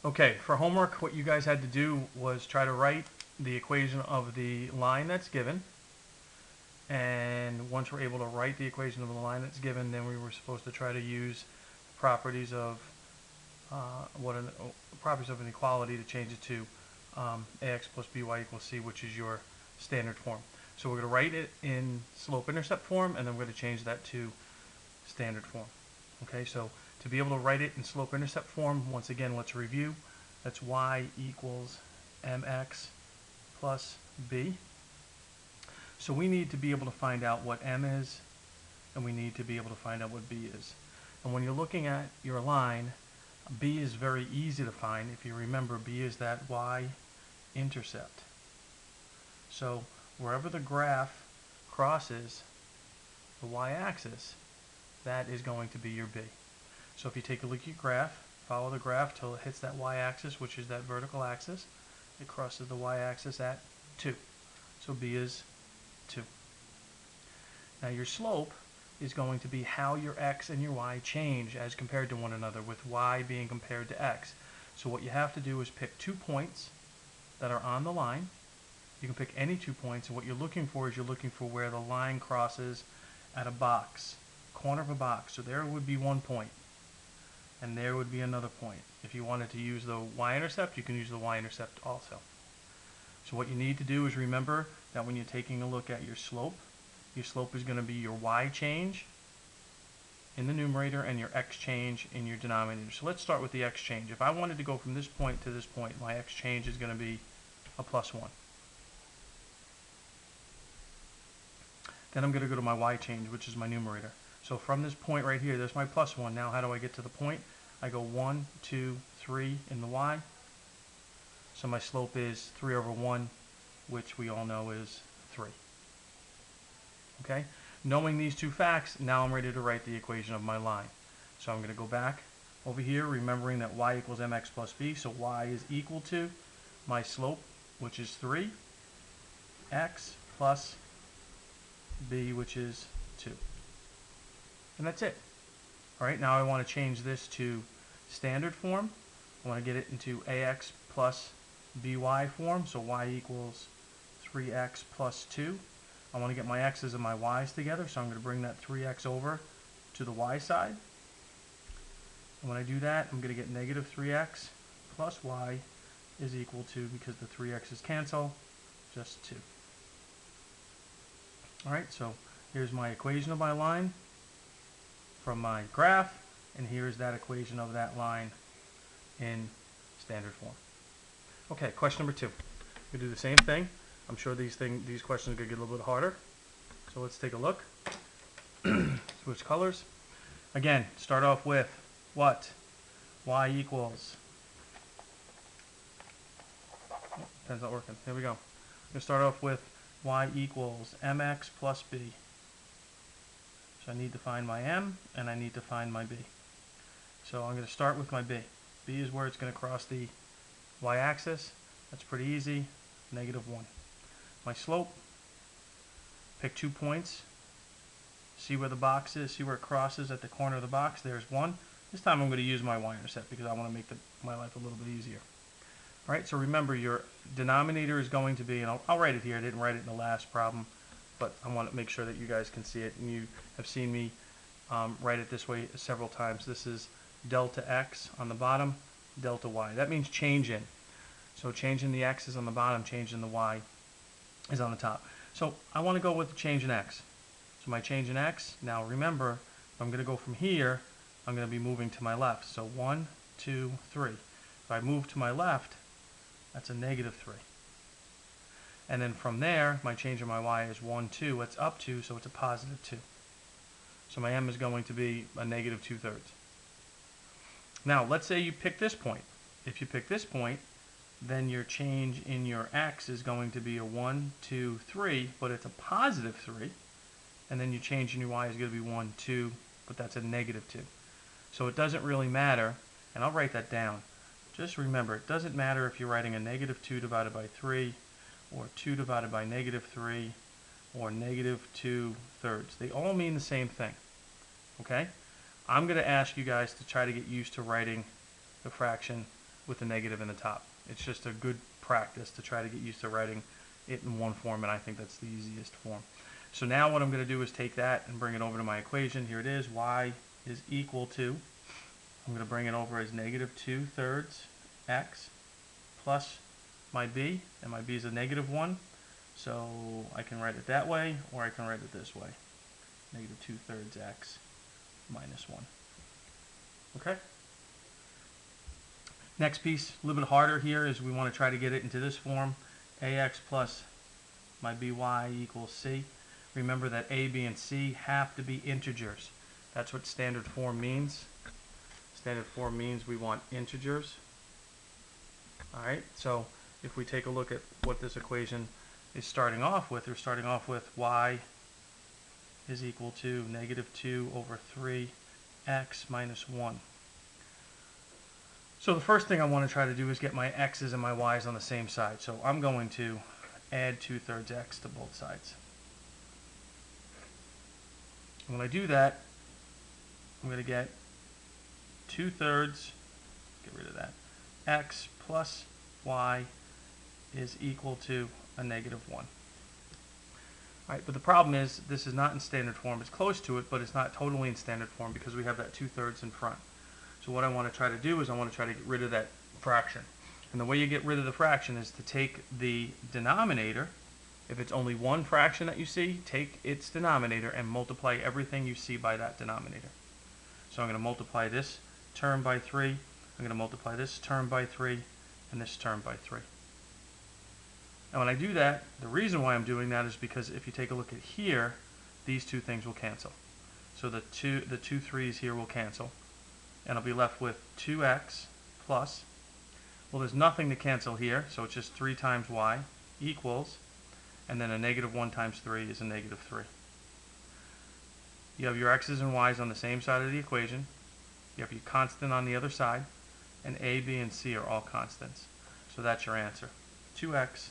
Okay, for homework, what you guys had to do was try to write the equation of the line that's given. And once we're able to write the equation of the line that's given, then we were supposed to try to use properties of properties of an equality to change it to ax plus by equals c, which is your standard form. So we're going to write it in slope-intercept form, and then we're going to change that to standard form. Okay, so to be able to write it in slope-intercept form, once again, let's review. That's y equals mx plus b. So we need to be able to find out what m is, and we need to be able to find out what b is. And when you're looking at your line, b is very easy to find. If you remember, b is that y-intercept. So wherever the graph crosses the y-axis, that is going to be your b. So if you take a look at your graph, follow the graph till it hits that y-axis, which is that vertical axis. It crosses the y-axis at 2. So b is 2. Now your slope is going to be how your x and your y change as compared to one another, with y being compared to x. So what you have to do is pick 2 points that are on the line. You can pick any 2 points, and what you're looking for is you're looking for where the line crosses at a box, corner of a box. So there would be 1 point, and there would be another point. If you wanted to use the y-intercept, you can use the y-intercept also. So what you need to do is remember that when you're taking a look at your slope is going to be your y change in the numerator and your x change in your denominator. So let's start with the x change. If I wanted to go from this point to this point, my x change is going to be a plus 1. Then I'm going to go to my y change, which is my numerator. So from this point right here, there's my plus 1. Now how do I get to the point? I go 1, 2, 3 in the y. So my slope is 3 over 1, which we all know is 3. Okay? Knowing these two facts, now I'm ready to write the equation of my line. So I'm going to go back over here, remembering that y equals mx plus b. So y is equal to my slope, which is 3, x plus b, which is 2. And that's it. All right, now I want to change this to standard form. I want to get it into ax plus by form. So y equals 3x plus 2. I want to get my x's and my y's together, so I'm going to bring that 3x over to the y side. And when I do that, I'm going to get negative 3x plus y is equal to, because the 3x's cancel, just 2. Alright, so here's my equation of my line from my graph, and here's that equation of that line in standard form. Okay, question number 2. We do the same thing. I'm sure these questions are going to get a little bit harder. So let's take a look. Switch colors. Again, start off with what? Y equals. Oh, pen's not working. Here we go. I'm going to start off with y equals mx plus b. So I need to find my m, and I need to find my b. So I'm going to start with my b. B is where it's going to cross the y-axis. That's pretty easy. Negative 1. My slope, pick 2 points, see where the box is, see where it crosses at the corner of the box. There's 1. This time I'm going to use my y-intercept because I want to make my life a little bit easier. All right, so remember your denominator is going to be, and I'll write it here. I didn't write it in the last problem, but I want to make sure that you guys can see it, and you have seen me write it this way several times. This is delta x on the bottom, delta y. That means change in. So change in the x is on the bottom, change in the y is on the top. So I want to go with the change in x. So my change in x, now remember, if I'm going to go from here, I'm going to be moving to my left. So 1, 2, 3. If I move to my left, that's a negative 3. And then from there, my change in my y is 1, 2. It's up 2, so it's a positive 2. So my m is going to be a negative 2/3. Now, let's say you pick this point. If you pick this point, then your change in your x is going to be a 1, 2, 3, but it's a positive 3. And then your change in your y is going to be 1, 2, but that's a negative 2. So it doesn't really matter, and I'll write that down. Just remember, it doesn't matter if you're writing a negative 2 divided by 3, or 2 divided by negative 3, or negative 2/3. They all mean the same thing. Okay? I'm going to ask you guys to try to get used to writing the fraction with the negative in the top. It's just a good practice to try to get used to writing it in one form, and I think that's the easiest form. So now what I'm going to do is take that and bring it over to my equation. Here it is. Y is equal to, I'm going to bring it over as negative 2/3 x plus my b, and my b is a negative 1. So I can write it that way, or I can write it this way. Negative 2/3 x minus 1. Okay? Next piece, a little bit harder here, is we want to try to get it into this form. Ax plus my by equals c. Remember that a, b, and c have to be integers. That's what standard form means. Standard form means we want integers. Alright, so if we take a look at what this equation is starting off with, we're starting off with y is equal to negative 2 over 3 x minus 1. So the first thing I want to try to do is get my x's and my y's on the same side. So I'm going to add 2/3 x to both sides. When I do that, I'm going to get 2/3, get rid of that, x plus y is equal to a negative 1. Alright, but the problem is this is not in standard form. It's close to it, but it's not totally in standard form because we have that 2/3 in front. So what I want to try to do is I want to try to get rid of that fraction. And the way you get rid of the fraction is to take the denominator. If it's only one fraction that you see, take its denominator and multiply everything you see by that denominator. So I'm going to multiply this term by 3. I'm going to multiply this term by 3 and this term by 3. And when I do that, the reason why I'm doing that is because if you take a look at here, these two things will cancel. So the two 3's here will cancel. And I'll be left with 2x plus, well, there's nothing to cancel here, so it's just 3 times y equals, and then a negative 1 times 3 is a negative 3. You have your x's and y's on the same side of the equation. You have your constant on the other side, and a, b, and c are all constants. So that's your answer. 2x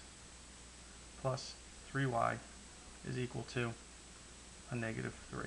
plus 3y is equal to a negative 3.